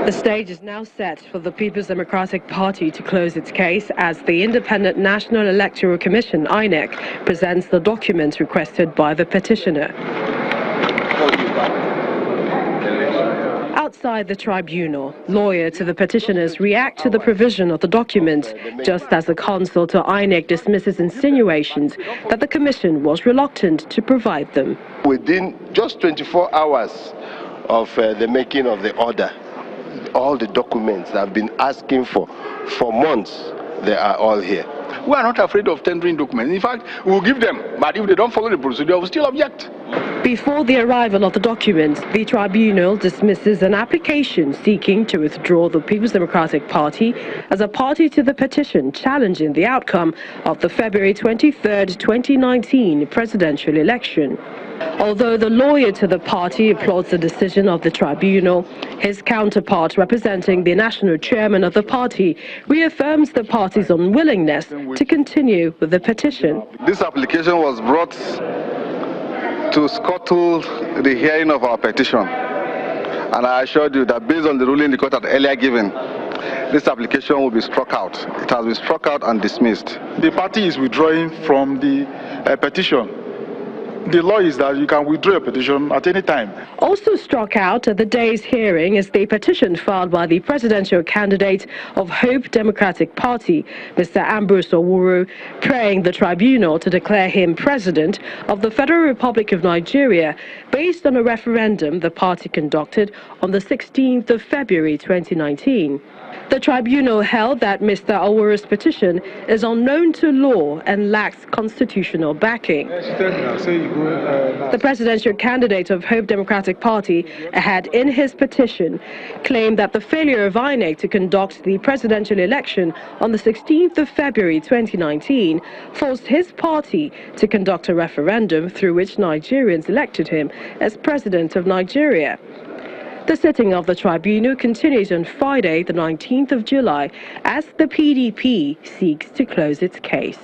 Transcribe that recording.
The stage is now set for the People's Democratic Party to close its case as the Independent National Electoral Commission, INEC, presents the documents requested by the petitioner. Outside the tribunal, lawyers to the petitioners react to the provision of the document, just as the counsel to INEC dismisses insinuations that the commission was reluctant to provide them. Within just 24 hours of the making of the order, all the documents I've been asking for months, they are all here. We are not afraid of tendering documents. In fact, we will give them, but if they don't follow the procedure, we will still object. Before the arrival of the documents, the tribunal dismisses an application seeking to withdraw the People's Democratic Party as a party to the petition challenging the outcome of the February 23, 2019 presidential election. Although the lawyer to the party applauds the decision of the tribunal, his counterpart representing the national chairman of the party reaffirms the party's unwillingness to continue with the petition. This application was brought to scuttle the hearing of our petition, and I assured you that based on the ruling the court had earlier given, this application will be struck out. It has been struck out and dismissed. The party is withdrawing from the petition. The law is that you can withdraw a petition at any time. Also struck out at the day's hearing is the petition filed by the presidential candidate of Hope Democratic Party, Mr. Ambrose Owuru, praying the tribunal to declare him president of the Federal Republic of Nigeria based on a referendum the party conducted on the 16th of February 2019. The tribunal held that Mr. Owuru's petition is unknown to law and lacks constitutional backing. The presidential candidate of Hope Democratic Party had in his petition claimed that the failure of INEC to conduct the presidential election on the 16th of February 2019 forced his party to conduct a referendum through which Nigerians elected him as president of Nigeria. The sitting of the tribunal continues on Friday, the 19th of July, as the PDP seeks to close its case.